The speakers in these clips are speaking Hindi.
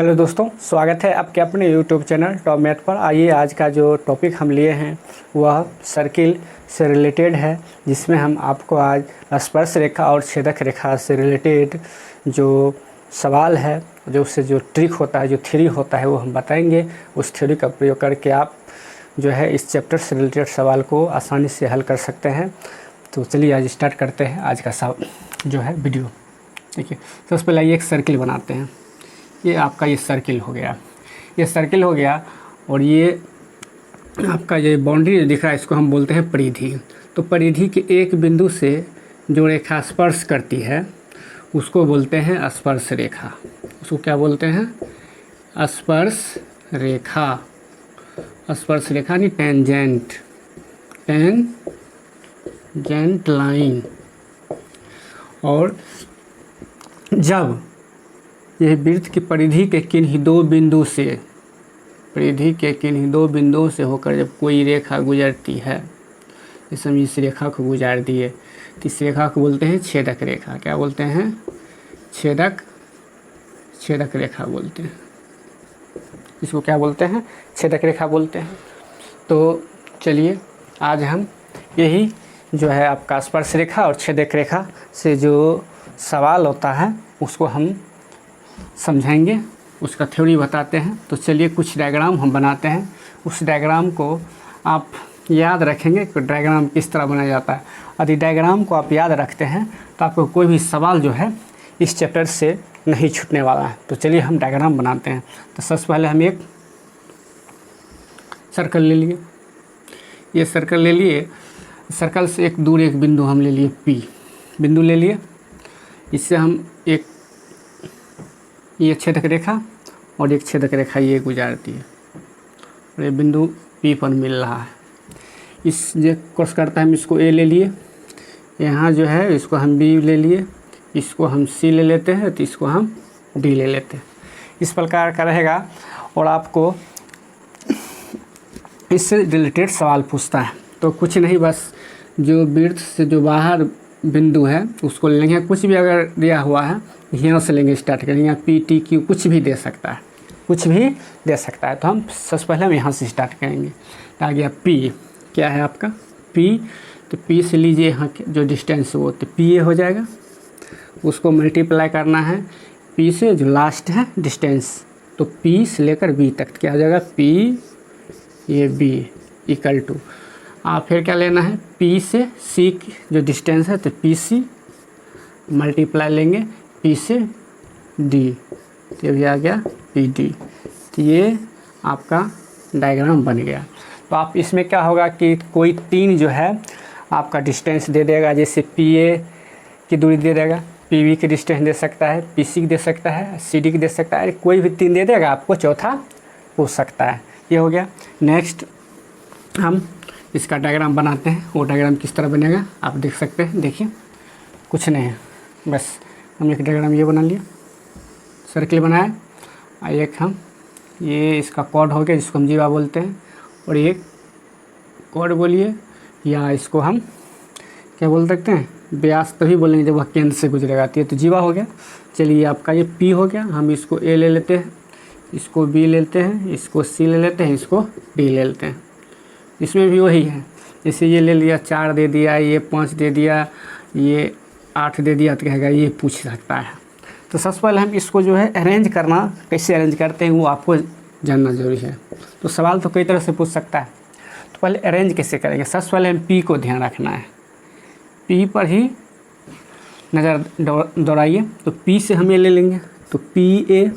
हेलो दोस्तों, स्वागत है आपके अपने यूट्यूब चैनल टॉप मैथ पर। आइए, आज का जो टॉपिक हम लिए हैं वह सर्किल से रिलेटेड है, जिसमें हम आपको आज स्पर्श रेखा और छेदक रेखा से रिलेटेड जो सवाल है, जो उससे जो ट्रिक होता है, जो थ्योरी होता है, वो हम बताएंगे। उस थ्योरी का प्रयोग करके आप जो है इस चैप्टर से रिलेटेड सवाल को आसानी से हल कर सकते हैं। तो चलिए आज स्टार्ट करते हैं आज का जो है वीडियो। देखिए, सबसे पहले आइए एक सर्किल बनाते हैं। ये आपका ये सर्किल हो गया, ये सर्किल हो गया, और ये आपका ये बाउंड्री दिख रहा है, इसको हम बोलते हैं परिधि। तो परिधि के एक बिंदु से जो रेखा स्पर्श करती है उसको बोलते हैं स्पर्श रेखा। उसको क्या बोलते हैं? स्पर्श रेखा। स्पर्श रेखा नहीं, टेंजेंट, टेंजेंट लाइन। और जब यह वृत्त की परिधि के किन्हीं दो बिंदु से, परिधि के किन्हीं दो बिंदुओं से होकर जब कोई रेखा गुजरती है, जैसे हम इस रेखा को गुजार दिए, तो इस रेखा को बोलते हैं छेदक रेखा। क्या बोलते हैं? छेदक रेखा बोलते हैं। इसको क्या बोलते हैं? छेदक रेखा बोलते हैं। तो चलिए आज हम यही जो है आपका स्पर्श रेखा और छेदक रेखा से जो सवाल होता है उसको हम समझेंगे, उसका थ्योरी बताते हैं। तो चलिए कुछ डायग्राम हम बनाते हैं। उस डायग्राम को आप याद रखेंगे कि डायग्राम किस तरह बनाया जाता है। यदि डायग्राम को आप याद रखते हैं तो आपको कोई भी सवाल जो है इस चैप्टर से नहीं छूटने वाला है। तो चलिए हम डायग्राम बनाते हैं। तो सबसे पहले हम एक सर्कल ले लिए। ये सर्कल ले लिए, सर्कल से एक दूर एक बिंदु हम ले लिए, पी बिंदु ले लिए। इससे हम एक ये छेदक रेखा और एक छेदक रेखा ये गुजारती है, और ये बिंदु पी पर मिल रहा है। इस जो क्रॉस करता है हम इसको ए ले लिए, यहाँ जो है इसको हम बी ले लिए, इसको हम सी ले लेते हैं, तो इसको हम डी ले लेते हैं। इस प्रकार का रहेगा। और आपको इससे रिलेटेड सवाल पूछता है तो कुछ नहीं, बस जो वृत्त से जो बाहर बिंदु है उसको ले लेंगे। कुछ भी अगर दिया हुआ है यहाँ से लेंगे, स्टार्ट करेंगे। यहाँ पी टी क्यू कुछ भी दे सकता है, कुछ भी दे सकता है। तो हम सबसे पहले हम यहाँ से स्टार्ट करेंगे। आ गया पी, क्या है आपका पी। तो पी से लीजिए यहाँ के जो डिस्टेंस वो, तो पी ए हो जाएगा। उसको मल्टीप्लाई करना है पी से जो लास्ट है डिस्टेंस, तो पी से लेकर बी तक क्या हो जाएगा? पी ये बी इक्वल टू, आप फिर क्या लेना है? पी से सी जो डिस्टेंस है, तो पी सी मल्टीप्लाई लेंगे पी से डी, ये भी आ गया पी डी। तो ये आपका डायग्राम बन गया। तो आप इसमें क्या होगा कि कोई तीन जो है आपका डिस्टेंस दे देगा, जैसे पी ए की दूरी दे देगा, पी बी की डिस्टेंस दे सकता है, पी सी की दे सकता है, सी डी की दे सकता है, कोई भी तीन दे देगा, आपको चौथा पूछ सकता है। ये हो गया। नेक्स्ट हम इसका डायग्राम बनाते हैं। वो डायग्राम किस तरह बनेगा आप देख सकते हैं। देखिए, कुछ नहीं है, बस हम एक डायग्राम ये बना लिया, सर्किल बनाया। एक हम ये इसका कॉर्ड हो गया, जिसको हम जीवा बोलते हैं, और एक कॉर्ड बोलिए, या इसको हम क्या बोल सकते हैं? व्यास तभी बोलेंगे जब वह केंद्र से गुजरेगा। तो जीवा हो गया। चलिए आपका ये पी हो गया। हम इसको ए ले लेते हैं, इसको बी लेते हैं, इसको सी ले लेते हैं, इसको डी ले लेते हैं। इसमें भी वही है, जैसे ये ले लिया 4 दे दिया, ये 5 दे दिया, ये 8 दे दिया, तो कहेगा ये पूछ सकता है। तो सबसे पहले हम इसको जो है अरेंज करना, कैसे अरेंज करते हैं वो आपको जानना जरूरी है। तो सवाल तो कई तरह से पूछ सकता है, तो पहले अरेंज कैसे करेंगे? सबसे पहले हम पी को ध्यान रखना है, पी पर ही नज़र दौड़ाइए। तो पी से हम ये ले लेंगे, तो पी ए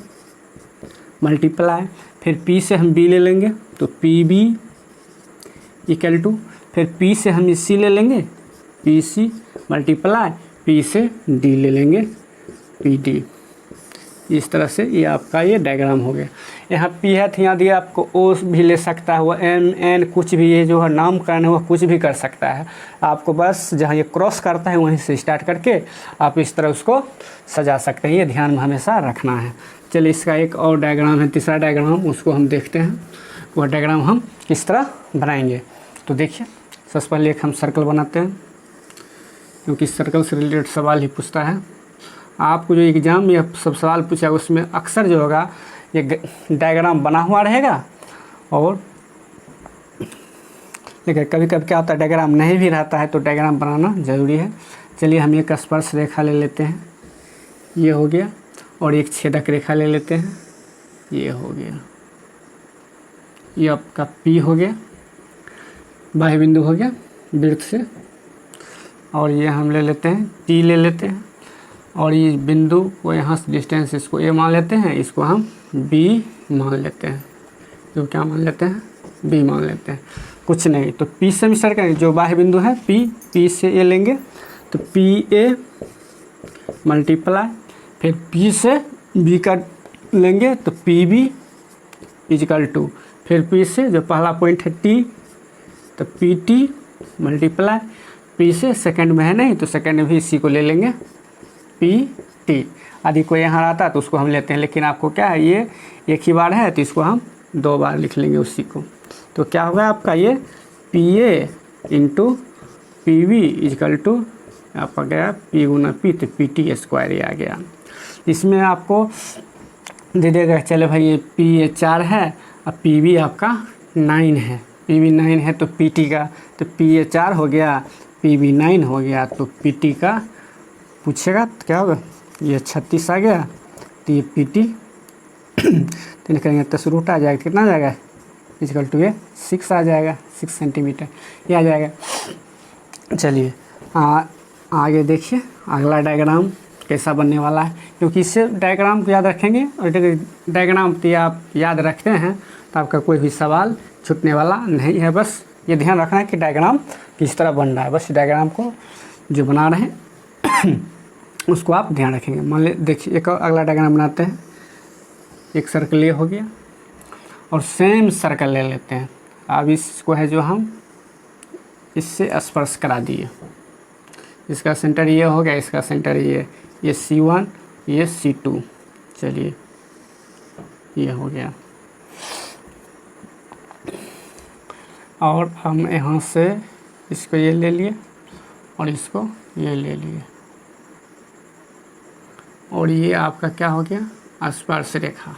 मल्टीप्लाई, फिर पी से हम बी ले लेंगे, तो पी बी इक्वल टू, फिर पी से हम सी ले लेंगे, पी सी मल्टीप्लाई पी से डी ले लेंगे, पी डी। इस तरह से ये आपका ये डायग्राम हो गया। यहाँ पी है तो यहाँ दिया आपको ओ भी ले सकता है, वो एम एन कुछ भी, ये जो है नामकरण है वह कुछ भी कर सकता है। आपको बस जहाँ ये क्रॉस करता है वहीं से स्टार्ट करके आप इस तरह उसको सजा सकते हैं। ये ध्यान में हमेशा रखना है। चलिए इसका एक और डायग्राम है, तीसरा डायग्राम, उसको हम देखते हैं। वह डायग्राम हम किस तरह बनाएंगे। तो देखिए, सबसे पहले एक हम सर्कल बनाते हैं, क्योंकि सर्कल से रिलेटेड सवाल ही पूछता है। आपको जो एग्ज़ाम में सब सवाल पूछा उसमें अक्सर जो होगा ये डायग्राम बना हुआ रहेगा। और लेकिन कभी कभी क्या होता है डायग्राम नहीं भी रहता है तो डायग्राम बनाना ज़रूरी है। चलिए हम एक स्पर्श रेखा ले लेते हैं, ये हो गया, और एक छेदक रेखा ले लेते हैं, ये हो गया, ये आपका P हो गया, बाह्य बिंदु हो गया वृत्त से। और ये हम ले लेते हैं T ले लेते हैं, और ये बिंदु को यहाँ से डिस्टेंस इसको A मान लेते हैं, इसको हम B मान लेते हैं, जो क्या मान लेते हैं B मान लेते हैं। कुछ नहीं तो P से मिश्रण करेंगे, जो बाह्य बिंदु है P से A लेंगे तो PA मल्टीप्लाई, फिर P से B का लेंगे तो PB इजिकल टू, फिर P से जो पहला पॉइंट है T तो PT मल्टीप्लाई, P से सेकंड में है नहीं तो सेकंड में भी इसी को ले लेंगे PT। यदि कोई यहाँ आता है तो उसको हम लेते हैं, लेकिन आपको क्या है ये एक ही बार है तो इसको हम 2 बार लिख लेंगे उसी को। तो क्या होगा आपका ये PA into PB equal to आपका गया P गुना P तो PT स्क्वायर ही आ गया। इसमें आपको दे देगा चले भाई ये PA 4 है और PB आपका 9 है, PB 9 है तो PT का तो PA 4 हो गया, PB 9 हो गया, तो PT का पूछेगा तो क्या होगा ये 36 आ गया, तो ये PT तो करेंगे तो रूट आ जाएगा, कितना आ जाएगा इजिकल टू ये 6 आ जाएगा, 6 सेंटीमीटर ये आ जाएगा। चलिए आगे देखिए अगला डायग्राम कैसा बनने वाला है, क्योंकि इससे डायग्राम को याद रखेंगे और डायग्राम तो आप याद रखते हैं तो आपका कोई भी सवाल छूटने वाला नहीं है। बस ये ध्यान रखना है कि डायग्राम किस तरह बन रहा है, बस डायग्राम को जो बना रहे हैं उसको आप ध्यान रखेंगे। मान ले देखिए एक अगला डायग्राम बनाते हैं, एक सर्कल ये हो गया और सेम सर्कल ले लेते हैं। अब इसको है जो हम इससे स्पर्श करा दिए, इसका सेंटर ये हो गया, इसका सेंटर ये C1 ये C2, चलिए ये हो गया। और हम यहाँ से इसको ये ले लिए और इसको ये ले लिए, और ये आपका क्या हो गया स्पर्श रेखा।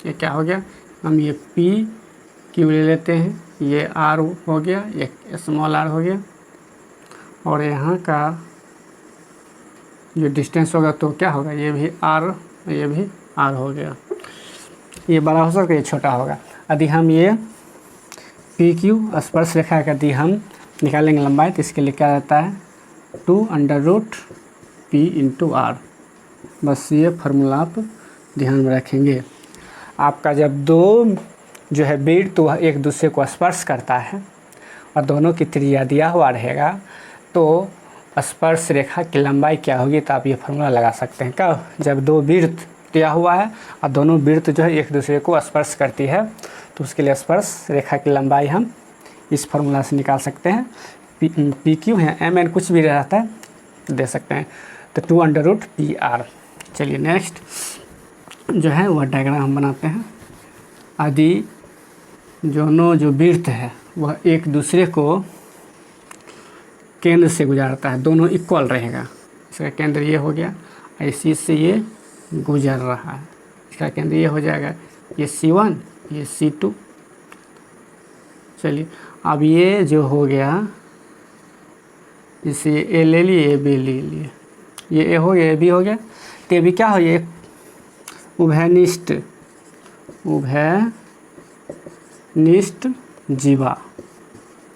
ये क्या हो गया, हम ये PQ ले लेते हैं, ये R हो गया, एक स्मॉल r हो गया, और यहाँ का जो डिस्टेंस होगा तो क्या होगा ये भी R ये भी R हो गया। ये बड़ा हो सकता है, ये छोटा होगा। यदि हम ये PQ स्पर्श रेखा का यदि हम निकालेंगे लंबाई तो इसके लिए क्या रहता है 2√P इंटू R। बस ये फार्मूला आप ध्यान में रखेंगे। आपका जब दो जो है वृत्त तो एक दूसरे को स्पर्श करता है और दोनों की त्रिज्या दिया हुआ रहेगा तो स्पर्श रेखा की लंबाई क्या होगी, तो आप ये फार्मूला लगा सकते हैं। कब, जब दो वृत्त दिया हुआ है और दोनों वृत्त जो है एक दूसरे को स्पर्श करती है तो उसके लिए स्पर्श रेखा की लंबाई हम इस फार्मूला से निकाल सकते हैं। PQ है, MN कुछ भी रहता है दे सकते हैं, तो 2√PR। चलिए नेक्स्ट जो है वह डायग्राम हम बनाते हैं। यदि दोनों जो वृत्त है वह एक दूसरे को केंद्र से गुजारता है, दोनों इक्वल रहेगा। इसका केंद्र ये हो गया, इसी से ये गुजर रहा है, इसका केंद्र ये हो जाएगा, ये C1 ये C2। चलिए अब ये जो हो गया, इसे A ले लिए, ये B ले लिए, ये A हो गया, ये B हो गया, तो ये भी क्या हो, ये उभयनिष्ठ जीवा,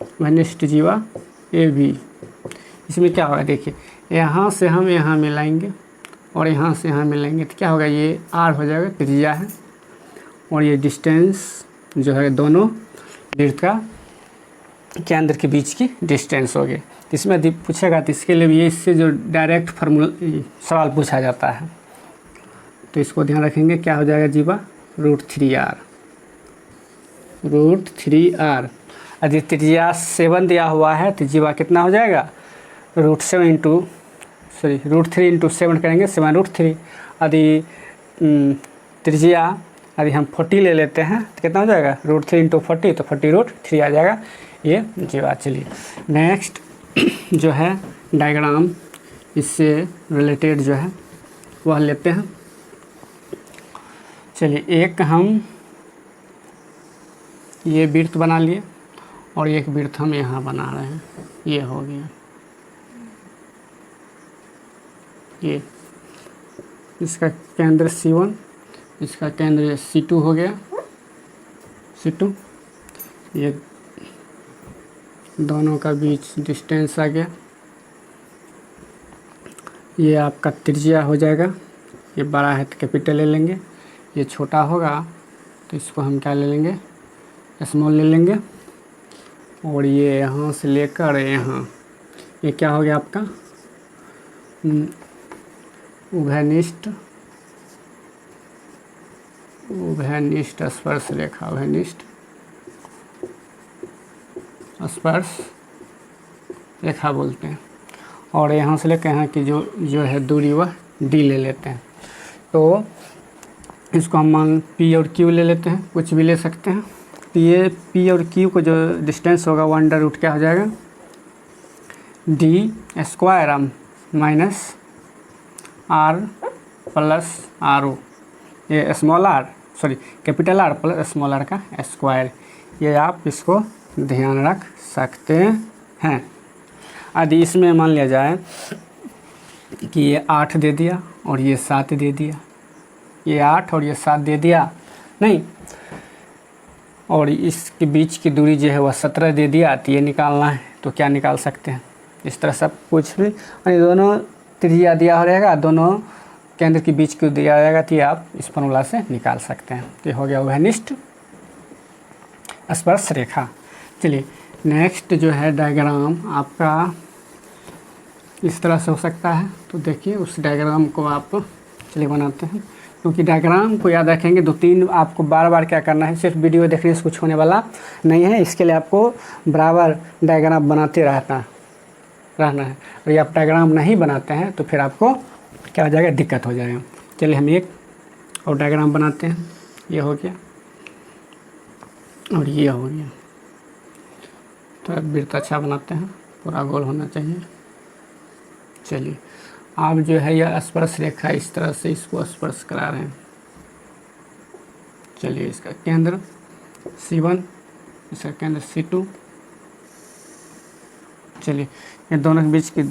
उभयनिष्ठ जीवा AB। इसमें क्या होगा देखिए, यहाँ से हम यहाँ मिलाएंगे और यहाँ से यहाँ मिलाएंगे तो क्या होगा, ये R हो जाएगा, त्रिज्या है, और ये डिस्टेंस जो है दोनों वृत्त का केंद्र के बीच की डिस्टेंस हो गई। इसमें यदि पूछेगा तो इसके लिए भी इससे जो डायरेक्ट फार्मूला सवाल पूछा जाता है तो इसको ध्यान रखेंगे, क्या हो जाएगा जीवा √3R। यदि त्रिज्या 7 दिया हुआ है तो जीवा कितना हो जाएगा, √3 इंटू 7 करेंगे, 7√3। यदि त्रिज्या यदि हम 40 ले लेते हैं तो कितना हो जाएगा, √3 इंटू 40 तो 40√3 आ जाएगा ये जीवा। चलिए नेक्स्ट जो है डायग्राम इससे रिलेटेड जो है वह लेते हैं। चलिए एक हम ये वृत्त बना लिए और एक वृत्त हम यहाँ बना रहे हैं, ये हो गया ये। इसका केंद्र C1, इसका केंद्र C2 हो गया, C2। ये दोनों का बीच डिस्टेंस आ गया, ये आपका त्रिज्या हो जाएगा। ये बड़ा है तो कैपिटल ले लेंगे, ये छोटा होगा तो इसको हम क्या ले लेंगे, स्मॉल ले लेंगे। और ये यहाँ से लेकर यहाँ, ये क्या हो गया आपका उभयनिष्ठ स्पर्श रेखा, उभयनिष्ठ स्पर्श रेखा बोलते हैं। और यहाँ से लेकर यहाँ की जो है दूरी वह D ले लेते हैं। तो इसको हम मान P और Q ले लेते हैं, कुछ भी ले सकते हैं। तो ये P और Q को जो डिस्टेंस होगा वो अंडर रूट क्या हो जाएगा, D² minus R plus RO, ये small r sorry capital R plus small r का स्क्वायर। ये आप इसको ध्यान रख सकते हैं। यदि इसमें मान लिया जाए कि ये 8 दे दिया और ये 7 दे दिया, ये 8 और ये 7 दे दिया नहीं, और इसके बीच की दूरी जो है वह 17 दे दिया, तो ये निकालना है तो क्या निकाल सकते हैं, इस तरह सब कुछ भी। और ये दोनों त्रिज्या दिया रहेगा, दोनों केंद्र के बीच को दिया जाएगा, तो ये आप इस फॉर्मूला से निकाल सकते हैं। ये हो गया उभयनिष्ठ स्पर्श रेखा। चलिए नेक्स्ट जो है डायग्राम आपका इस तरह से हो सकता है। तो देखिए उस डायग्राम को आप चलिए बनाते हैं, क्योंकि डायग्राम को याद रखेंगे 2-3 आपको बार बार क्या करना है, सिर्फ वीडियो देखने से कुछ होने वाला नहीं है। इसके लिए आपको बराबर डायग्राम बनाते रहना है। और ये आप डायग्राम नहीं बनाते हैं तो फिर आपको क्या हो जाएगा, दिक्कत हो जाएगा। चलिए हम एक और डायग्राम बनाते हैं, ये हो गया और ये हो गया। तो अब वृत्त अच्छा बनाते हैं, पूरा गोल होना चाहिए। चलिए आप जो है यह स्पर्श रेखा इस तरह से इसको स्पर्श करा रहे हैं। चलिए इसका केंद्र C1, इसका केंद्र C2। चलिए ये दोनों के बीच की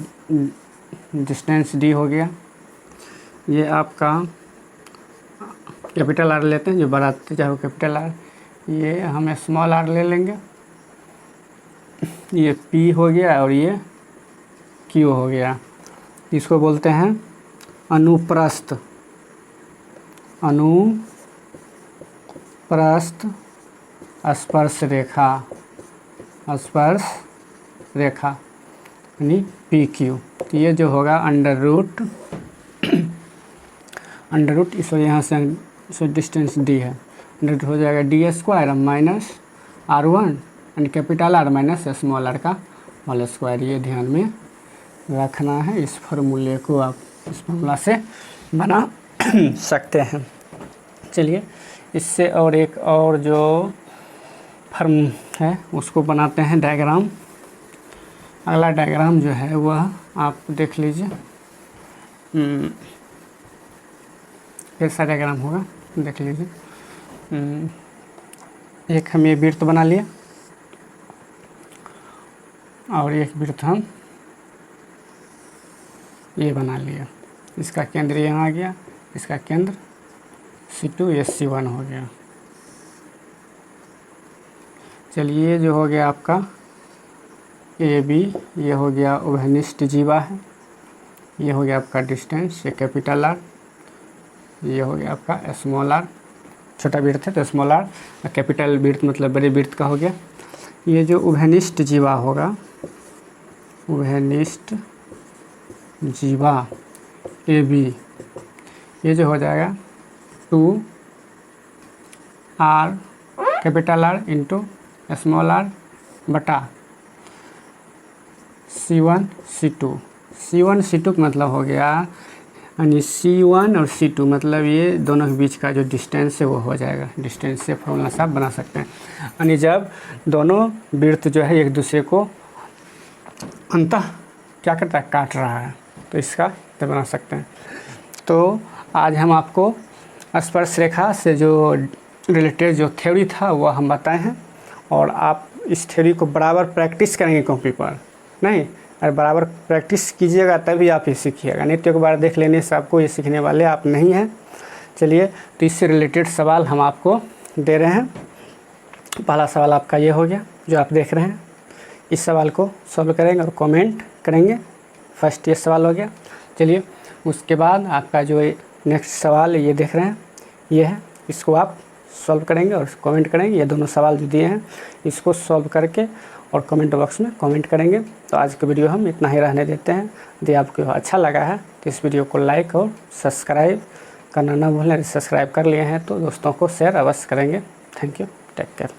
डिस्टेंस D हो गया। ये आपका कैपिटल R लेते हैं, जो बड़ा चाहे वो कैपिटल R, ये हम स्मॉल r ले लेंगे। ये P हो गया और ये Q हो गया। इसको बोलते हैं अनुप्रस्थ स्पर्श रेखा यानी PQ। ये जो होगा अंडर रूट इस यहाँ से डिस्टेंस D है, अंडर रूट हो जाएगा D² माइनस R1 यानी capital R minus small r का होल स्क्वायर। ये ध्यान में रखना है, इस फार्मूले को आप इस फार्मूला से बना सकते हैं। चलिए इससे और एक और जो फॉर्म है उसको बनाते हैं डायग्राम। अगला डायग्राम जो है वह आप देख लीजिए, कैसा डायग्राम होगा देख लीजिए। एक हम ये वृत्त बना लिया और एक वृत्त हम ये बना लिया। इसका केंद्र यहाँ आ गया, इसका केंद्र C2, ये C1 हो गया। चलिए जो हो गया आपका AB, ये हो गया उभयनिष्ठ जीवा है, ये हो गया आपका डिस्टेंस, ये कैपिटल R, ये हो गया आपका स्मॉल r, छोटा वृत्त है तो स्मॉल r, कैपिटल वृत्त मतलब बड़े वृत्त का हो गया। ये जो उभयनिष्ठ जीवा होगा, उभयनिष्ठ जीवा AB, ये जो हो जाएगा 2R capital R into small r बटा C1 C2। C1 C2 का मतलब हो गया यानी C1 और C2 मतलब ये दोनों के बीच का जो डिस्टेंस है वो हो जाएगा। डिस्टेंस से फॉर्मूला से आप बना सकते हैं, यानी जब दोनों वृत्त जो है एक दूसरे को अंततः क्या करता है, काट रहा है, तो इसका तो बना सकते हैं। तो आज हम आपको स्पर्श रेखा से जो रिलेटेड जो थ्योरी था वो हम बताए हैं, और आप इस थ्योरी को बराबर प्रैक्टिस करेंगे कॉपी पर, नहीं और बराबर प्रैक्टिस कीजिएगा तभी आप ये सीखिएगा, नहीं तो एक बार देख लेने से आपको ये सीखने वाले आप नहीं हैं। चलिए, तो इससे रिलेटेड सवाल हम आपको दे रहे हैं। पहला सवाल आपका ये हो गया जो आप देख रहे हैं, इस सवाल को सॉल्व करेंगे और कमेंट करेंगे। फर्स्ट ये सवाल हो गया। चलिए, उसके बाद आपका जो नेक्स्ट सवाल ये देख रहे हैं, ये है, इसको आप सॉल्व करेंगे और कमेंट करेंगे। ये दोनों सवाल जो दिए हैं इसको सॉल्व करके और कमेंट बॉक्स में कमेंट करेंगे। तो आज का वीडियो हम इतना ही रहने देते हैं। यदि आपको अच्छा लगा है तो इस वीडियो को लाइक और सब्सक्राइब करना ना भूलें। सब्सक्राइब कर लिए हैं तो दोस्तों को शेयर अवश्य करेंगे। Thank you, take care.